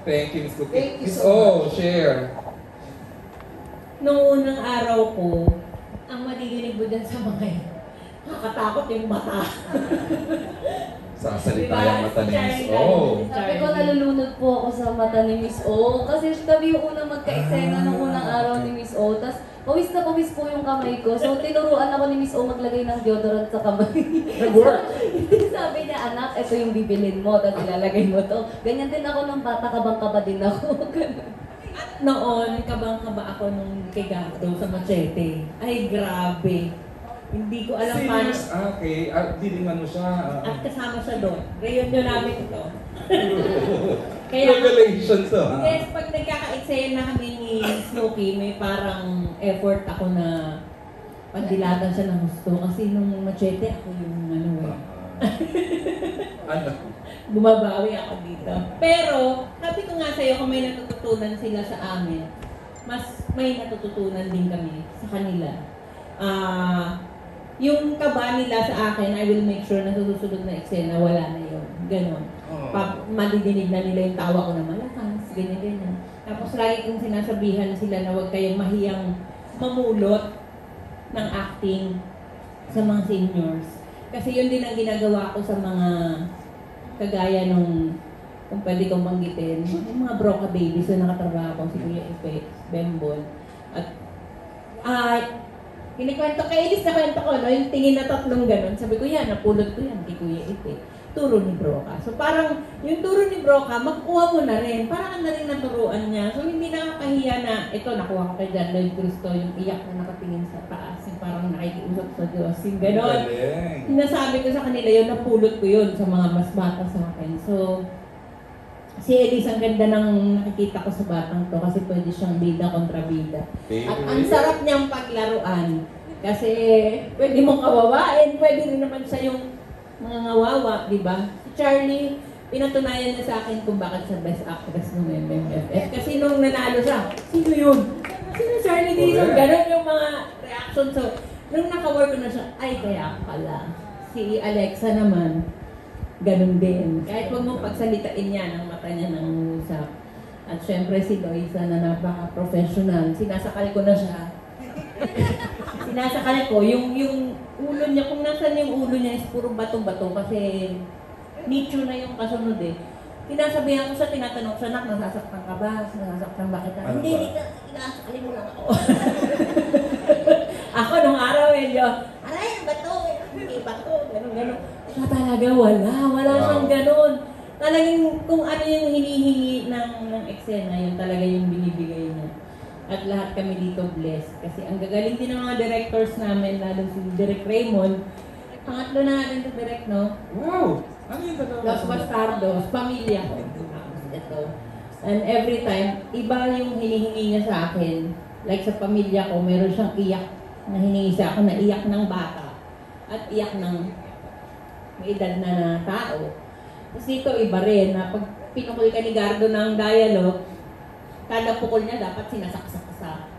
Thank you, Miss Cookie. Thank you Miss so O, much. share. Noong unang araw ko, ang madidinig mo dyan sa mga yun, nakakatakot yung mata. Sasalita Diba? yung mata ni Miss O. Sabi ko, nalulunod po ako sa mata ni Miss O. Kasi kami yung unang magka-eksena nung unang araw ni Miss O. Tapos, pawis na pawis po yung kamay ko. So, tinuruan ako ni Miss O maglagay ng deodorant sa kamay. Nag-work. Sabi niya, anak, ito yung bibilin mo. Tapos ilalagay mo to. Ganyan din ako nung bata, kabang-kaba din ako. At noon, kabang-kaba ako nung kay Gato sa Machete. Ay, grabe. Hindi ko alam paano. Okay. Diling ano siya. At kasama siya doon. Reunion namin ito. Kaya, Revelations to. yes, pag nagkaka-eksena kami ni Snooki, may parang effort ako na pandilatan siya ng gusto. Kasi nung Machete, ako yung ano eh. Ano? Bumabawi ako dito. Pero, sabi ko nga sa'yo, kung may natututunan sila sa amin, mas may natututunan din kami sa kanila. Yung kaba nila sa akin, I will make sure na susunod na eksena, wala na yun. Ganon. Madidinig na nila yung tawa ko na malakas, ganyan-ganyan. Tapos lagi kong sinasabihan sila na huwag kayong mahiyang mamulot ng acting sa mga seniors. Kasi yun din ang ginagawa ko sa mga kagaya nung, kung pwede kong banggitin, yung mga broca babies na nakatrabaho ko, si Kuya Ipe, Bembol. At kinikwento, kay Elise na kwento ko, no? Yung tingin na tatlong ganon. Sabi ko, yan, napulot ko yan kay Kuya Ipe. Turo ni Broca. So parang, yung turo ni Broca, makukuha mo na rin. Parang ka na rin naturuan niya. So hindi nakakahiya na, ito, nakuha ko kay John Lloyd Cristo, yung iyak na nakatingin sa taas, yung parang nakikiusap sa Diyos, yung ganon. Sinasabi ko sa kanila yun, napulot ko yun sa mga mas bata sa akin. So, si Elise, ang ganda ng nakikita ko sa batang to kasi pwede siyang bida kontra bida. At ang sarap niyang paglaruan kasi pwede mong kawawain, pwede rin naman siya yung mga ngawawa, di ba? Si Charlie, pinatunayan niya sa akin kung bakit siya best actress ng MMFF. Kasi nung nanalo siya, sino yun? Sino Charlie Dizon? Ganon yung mga reaction. So, nung naka-work ko na siya, ay kaya pala. Si Alexa naman, ganun din. Kahit huwag mong pagsalitain niya ng mata niya ng usap. At syempre si Loisa na napaka-professional. Sinasakal ko na siya. Sinasakal ko. Yung ulo niya, kung nasan yung ulo niya is puro bato-bato kasi nicho na yung kasunod eh. Sinasabihan ko siya, tinatanong siya, nak, nasasaktan ka ba? Nasasaktan ba kita? Ano Hindi, inasakalin mo lang ako. Ako nung araw medyo, aray, bato, hindi bato, gano'n. Siya talaga, wala siyang gano'n. Talagang kung ano yung hinihingi ng eksena, yun talaga yung binibigay niya. At lahat kami dito blessed. Kasi ang gagaling din ng mga directors namin, lalo si Direk Raymond. Pangatlo na natin ito, Direk, no? Wow! Ano yung tatawag? Los Bastardos, pamilya ko. Ito. And every time, iba yung hinihingi niya sa akin. Like sa pamilya ko, meron siyang iyak na hiningi sa akin na iyak ng bata. At iyak ng may edad na tao. Tapos dito iba rin na pag pinukul ka ni Gardo ng dialogue, kada pukul niya dapat sinasaksak sa.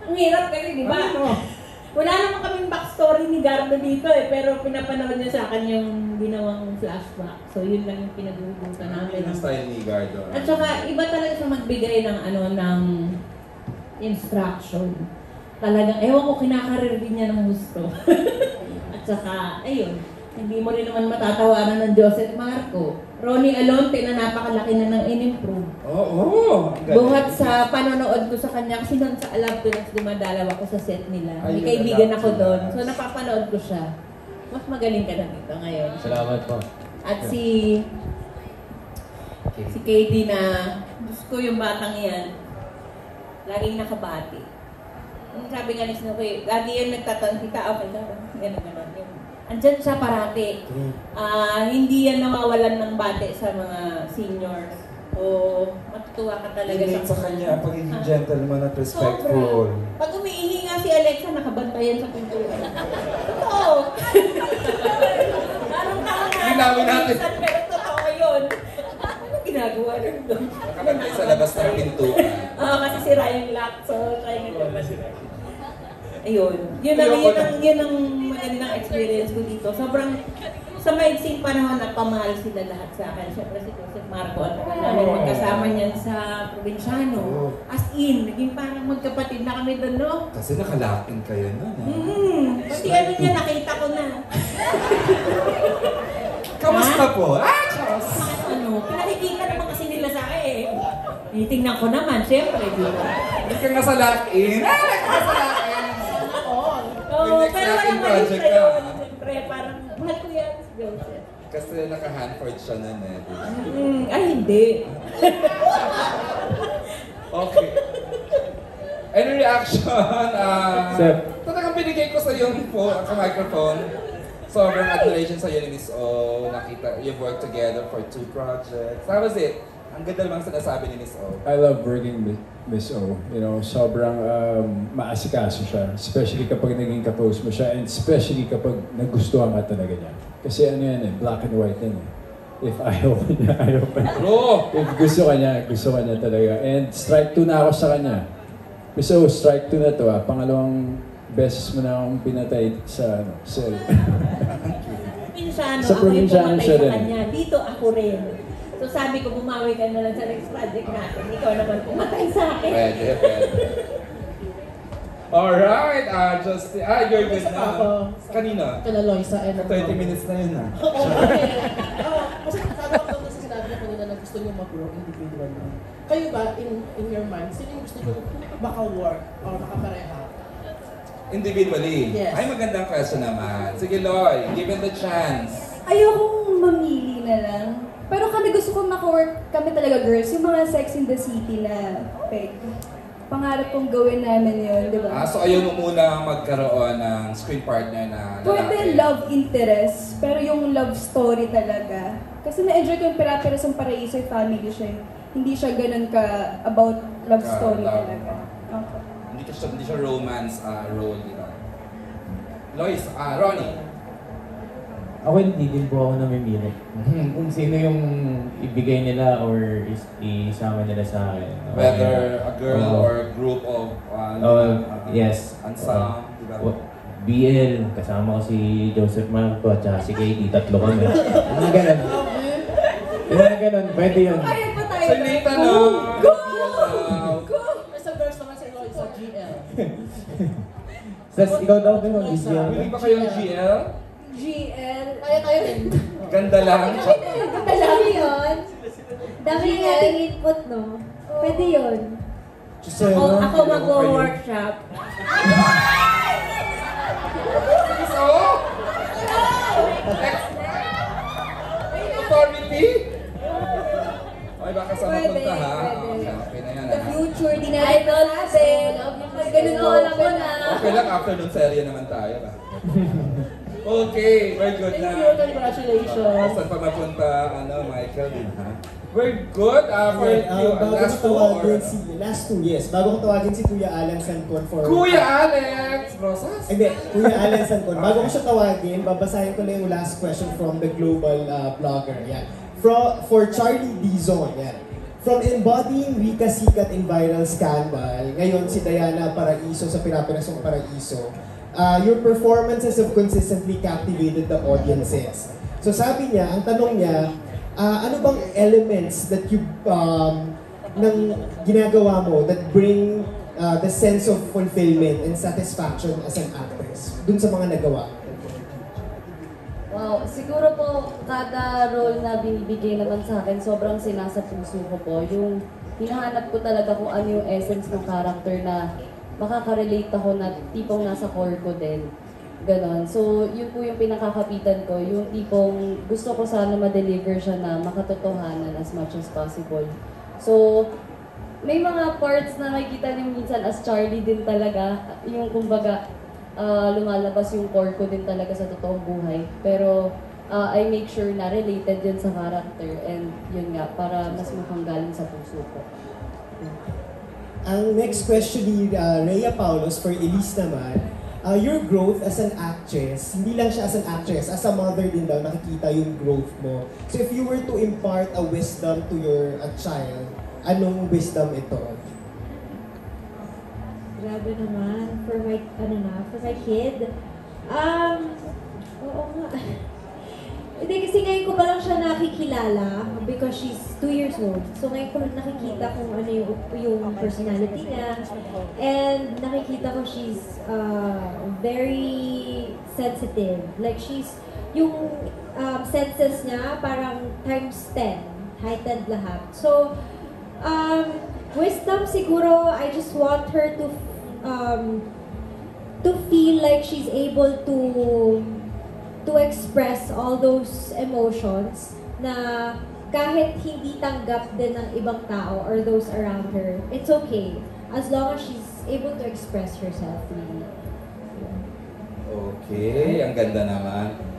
Ang hirap kasi, di ba? Wala naman kaming backstory ni Gardo dito eh, pero pinapanood niya sa akin yung ginawang flashback. So yun lang yung pinag-uugutan namin. Ano yung style ni Gardo? At saka iba talaga siya magbigay ng ng instruction. Talagang, ewan ko, kinakarir din niya ng gusto. At saka, ayun, hindi mo rin naman matatawanan ng Joseph Marco. Ronnie Alonte na napakalaki na ng in-improve. Oo. Buhat sa panonood ko sa kanya, kasi doon sa Alab Pilas dumadalaw ako sa set nila. May Ayun, kaibigan Alab ako doon. Pilas. So napapanood ko siya. Mas magaling ka na dito ngayon. Salamat po. At si Katie na, gusto ko yung batang yan, laging nakabati. Yung sabi nga ni Snooki, lagi yan nagtatanong kita, okay ka ba? Ganun. Andyan siya parati. Hindi yan nawawalan ng bate sa mga seniors. O matutuwa ka talaga Init sa kanya ang pagiging gentleman at respectful. Sobra. Pag umiihi nga si Alexa, nakabantayan sa pintuan. Totoo. Parang Ginawin natin. Pero totoo yun. Ano ginagawa rin doon? Nakabantay sa labas ng pintuan. Kasi sira yung lock. So, try nito ba sila? Ayun. Yun ang magandang experience ko dito. Sobrang sa maiksing panahon na pamahal sila lahat sa akin. Siyempre si Joseph Marco at namin magkasama niyan sa probinsyano. As in, naging parang magkapatid na kami doon, no? Kasi nakalaking kayo nun, ha? Pati ano niya, nakita ko na. Kamusta po? Ano, pinakikita naman kasi nila sa akin eh. Tingnan ko naman, siyempre, di ba? Hindi ka nga sa lock-in. Oo, Yung next pero nating walang mali project sa yun. ka. Siyempre, parang mahal ko yan si Joseph. Kasi naka-Hanford siya nun eh. di ba? Ay, hindi. Okay. Any reaction? Sir. Talagang binigay ko sa yung microphone. Sobrang admiration sa ni Miss O. Nakita, you've worked together for 2 projects. How was it? Ang ganda namang sinasabi ni Miss O. I love working with Miss O. You know, sobrang maasikaso siya. Especially kapag naging kapos mo siya and especially kapag nagustuhan ka talaga niya. Kasi ano yan eh, black and white yan eh. If ayaw ka niya, ayaw ka niya. Bro! If gusto ka niya talaga. And strike 2 na ako sa kanya. Miss O, strike 2 na to ah. Pangalawang beses mo na akong pinatay sa cell. Probinsyano, Sa ako yung probinsyano pumatay siya sa din. kanya. Dito ako rin. So sabi ko, bumawi ka na lang sa next project natin. Ikaw naman pumatay sa akin. Pwede. Alright, you're good na. Ako. Kanina? Kala Loisa and 30 minutes na yun ah. Oo, okay. Kasi kasama ko doon sa sinabi niya kanina na gusto niyo mag-grow individually. Kayo ba, in your mind, sino yung gusto niyo maka-work or makapareha? Individually. Yes. Ay, magandang question naman. Sige, Loy, given the chance. Ayokong mamili na lang. Pero kami gusto kong maka-work kami talaga girls, yung mga Sex in the City na peg. Pangarap kong gawin namin yun, di ba? So ayaw mo muna magkaroon ng screen partner na lalaki? Pwede love interest, pero yung love story talaga. Kasi na-enjoy ko yung Pera-Pera sa Paraiso, yung family siya. Hindi siya ganun ka about love story Love. talaga. Okay. Hindi siya romance role, di ba? Lois, Ronnie. Ako hindi din po ako namimili. Kung sino yung ibigay nila or isama nila sa akin. Whether a girl Oo. or a group of Yes. ensemble, di ba? BL, kasama ko si Joseph Marco at saka si Katie, tatlo kami. Yung ganun. Yung mga ganun, pwede yun. Kaya pa tayo. So, Nathan, no? Basta girls naman si Loisa, GL. Tapos ikaw daw din mag-BL. Willing ba kayong GL? GL. Kaya rin. Ganda lang. Dami yun. Dami yung ating input, no? Pwede yun. Ako mag-workshop. So, authority? Ay, baka sa Pwede, mapunta ha? pwede. Okay na yan The ha? future, di natin masabi. Mas ganun ko alam ko na. Okay lang, afternoon serye naman tayo ba? Okay, we're good Thank na. you, congratulations. Saan pa mapunta, Michael, din ha? We're good, for Okay, you, bago ko last two or... tawagin si, last 2 years, bago ko tawagin si Kuya Alan Sancon for... Kuya Alex! Rosas? Hindi, Kuya Alan Sancon. Bago ko siya tawagin, babasahin ko lang yung last question from the global blogger. Yan. For Charlie Dizon, yan. From embodying Rika Sikat in viral scandal, ngayon si Diana Paraiso sa Pira-Pirasong Paraiso, your performances have consistently captivated the audiences. So sabi niya, ang tanong niya, ano bang elements that you nang ginagawa mo that bring the sense of fulfillment and satisfaction as an actress dun sa mga nagawa? Wow, siguro po kada role na binibigay naman sa akin, sobrang sinasapuso ko po. Yung hinahanap ko talaga kung ano yung essence ng character na makaka-relate ako na tipong nasa core ko din. Ganon. So, yun po yung pinakakapitan ko. Yung tipong gusto ko sana ma-deliver siya na makatotohanan as much as possible. So, may mga parts na makikita niyo minsan as Charlie din talaga. Yung kumbaga, lumalabas yung core ko din talaga sa totoong buhay. Pero, I make sure na related yun sa character. And yun nga, para mas mukhang galing sa puso ko. Ang next question ni Rhea Paulos for Elise naman, your growth as an actress, hindi lang siya as an actress, as a mother din daw, nakikita yung growth mo. So if you were to impart a wisdom to your child, anong wisdom ito? Grabe naman, for my kid. Oo nga. Hindi, kasi ngayon ko pa lang siya nakikilala because she's 2 years old. So ngayon ko lang nakikita kung ano yung personality niya. And nakikita ko she's very sensitive. Like yung senses niya parang times 10. Heightened lahat. So, wisdom siguro, I just want her to feel like she's able to express all those emotions na kahit hindi tanggap din ng ibang tao or those around her, it's okay. As long as she's able to express herself freely. Okay, ang ganda naman.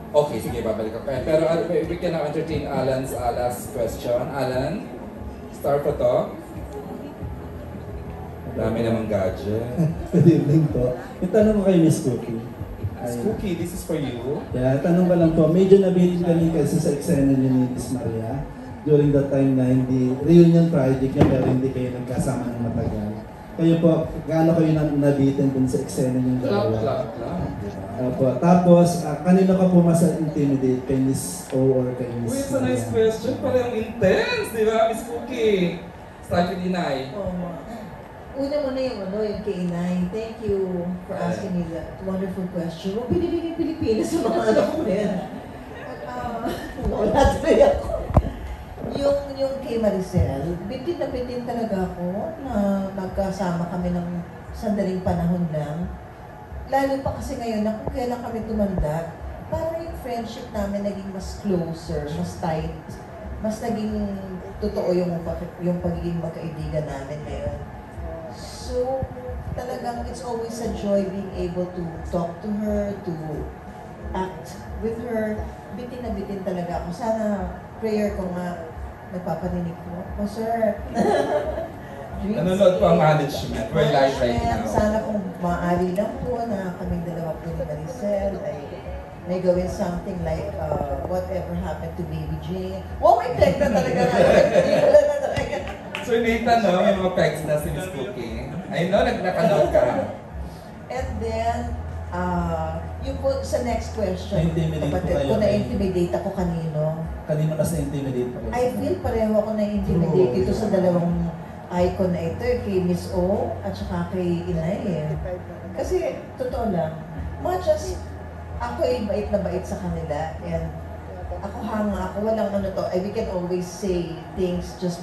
Okay, sige, babalik ako. Pero we can now entertain Alan's last question. Alan, star photo. Dami namang gadget. Good evening po. Yung tanong ko kay Miss Cookie. Cookie, this is for you. Yeah, tanong ko lang po. Medyo nabitin kami kasi sa eksena niyo ni Miss Maria during the time na hindi reunion project niya pero hindi kayo nagkasama ng matagal. Kayo po, gaano kayo nabitin dun sa eksena niyo dalawa? Tapos, kanino ka po mas intimidate? Kay Miss O or kay Miss Uy, it's a nice Maria? question. Parang intense, di ba, Miss Cookie? Start with Inay. Una muna yung K9. Thank you for asking me that wonderful question. Huwag binibigay Pilipinas sa mga anak ko yan. Wala tuloy ako. Yung kay Maricel, bitin na bitin talaga ako na magkasama kami ng sandaling panahon lang. Lalo pa kasi ngayon na kung kailan kami tumanda, parang yung friendship namin naging mas closer, mas tight, mas naging totoo yung pagiging magkaibigan namin ngayon. So, talagang it's always a joy being able to talk to her, to act with her. Bitin na bitin talaga ako. Sana prayer ko nga, nagpapaninig ko. Oh, sir. Nanonood po ang management. We're live right now. Sana kung maaari lang po na kaming dalawa po ni Maricel ay may gawin something like whatever happened to Baby J. Oh, may peg na talaga Sir Nathan, no? May mga pegs na si Miss Cookie. I know, nakanood ka. And then, yung po sa next question, Na-intimidate po kayo. kung na-intimidate ako kanino, Kanino mas na-intimidate po kayo? I feel pareho ako na-intimidate dito sa dalawang icon na ito, kay Miss O at saka kay Inay. Kasi, totoo lang, much as ako ay bait na bait sa kanila, and ako hanga, ako walang ano to, we can always say things just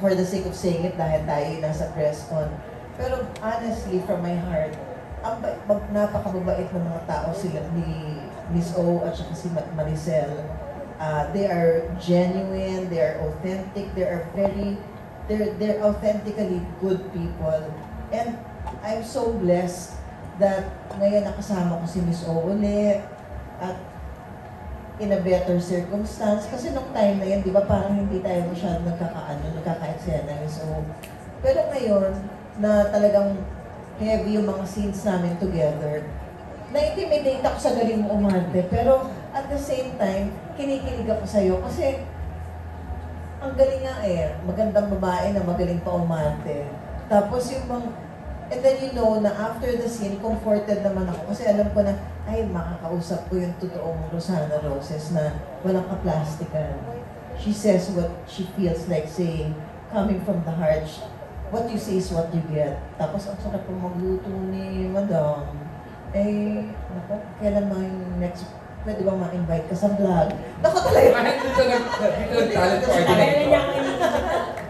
for the sake of saying it dahil tayo nasa press con. Pero honestly, from my heart, napakababait ng mga tao sila ni Miss O at saka si Maricel. They are genuine, they are authentic, they're authentically good people. And I'm so blessed that ngayon nakasama ko si Miss O ulit at in a better circumstance. Kasi nung time na yan, di ba parang hindi tayo masyadong nagkaka-eksena, Miss O. Pero ngayon, na talagang heavy yung mga scenes namin together, na-intimidate ako sa galing mo umarte. Pero at the same time, kinikilig ako sa'yo kasi ang galing nga magandang babae na magaling pa umarte. Tapos yung mga, and then you know na after the scene, comforted naman ako kasi alam ko na, ay, makakausap ko yung totoong Rosana Roses na walang kaplastikan. She says what she feels like saying, coming from the heart. What you say is what you get. Tapos ang sarap po magluto ni Madam. Kailan ba yung next, pwede ba ma-invite ka sa vlog? Naku talaga! Dito nag-talent coordinator.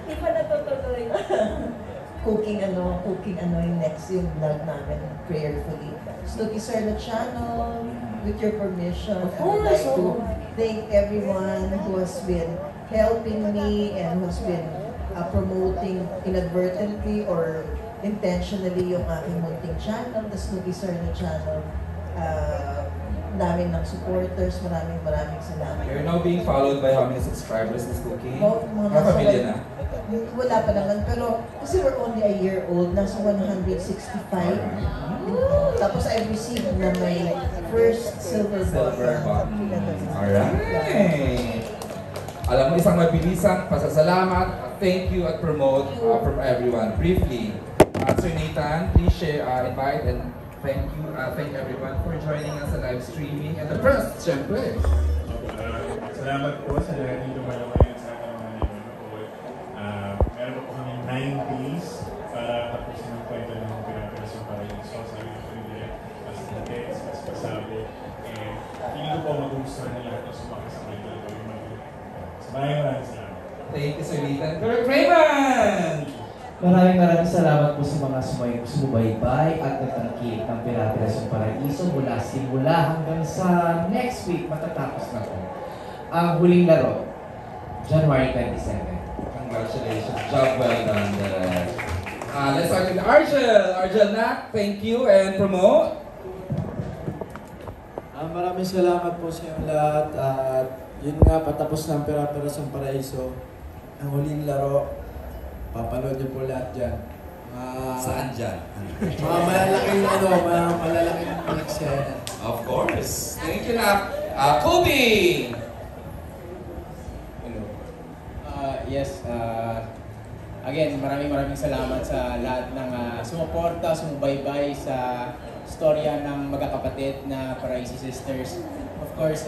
Hindi pa natutuloy. Cooking yung next yung vlog namin, prayerfully. Snooki Sir na channel, with your permission, I would like to thank everyone who has been helping me and who has been promoting inadvertently or intentionally yung aking munting channel, the Snooki Sir na channel. Daming ng supporters, maraming salamat. You're now being followed by how many subscribers, Miss Cookie? Mga Kapamilya na? Wala pa naman, pero kasi we're only a year old, nasa 165. Tapos I received na my first silver button. Alright! Alam mo, isang mabilisang pasasalamat, thank you at promote from everyone. Briefly, Sir Nathan, please share, invite, and thank everyone for joining us sa live streaming. And the press, syempre. Salamat po sa lahat ng dumalaw ngayon sa ating mga nanonood. Meron po kami 9 days para tapusin ang kwento ng Pira-Pirasong Paraiso. Sabi ko nila, mas nagets, mas pasabo. And hindi ko po magugustuhan ng lahat na sumakas sa kwento na gawin mag-uwi. So maraming salamat. Thank you, Sir Nathan. Kirk Raymond! Maraming salamat po sa mga sumubaybay at nagtangkilik ng Pira-Pirasong Paraiso mula simula hanggang sa next week matatapos na po. Ang huling laro, January 27. Congratulations. Job well done. Let's start with Argel. Argel Nak, thank you and promote. Maraming salamat po sa inyo lahat at yun nga, patapos ng Pira-Pirasong Paraiso. Ang huling laro, papanood niyo po lahat dyan. Saan dyan? Mga malalaking malalaking eksena. Of course. Thank you, Nak. Kobe! Yes, again, maraming salamat sa lahat ng sumuporta, sumubaybay sa storya ng magkakapatid na Paraiso Sisters. Of course,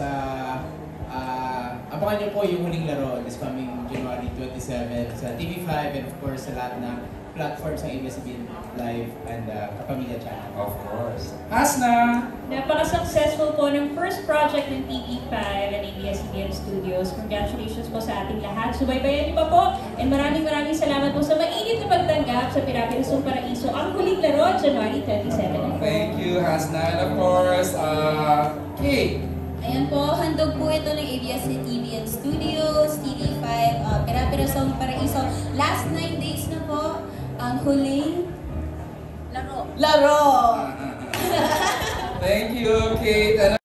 abangan niyo po yung huling laro this coming January 27 sa TV5 and of course sa lahat ng platforms ng ABS-CBN Live and Kapamilya Channel. Of course. Asna! Napaka-successful po ng first project ng TV5 and ABS-CBN Studios. Congratulations po sa ating lahat. Subaybayan niyo pa po. And maraming salamat po sa mainit na pagtanggap sa Pira-Pirasong Paraiso. Ang huling laro, January 27. Thank you, Hasna. And of course, Kate. Ayan po, handog po ito ng ABS-CBN Studios, TV5, Pira-Pirasong Paraiso. Last 9 days na po, ang huling laro. Thank you, Kate.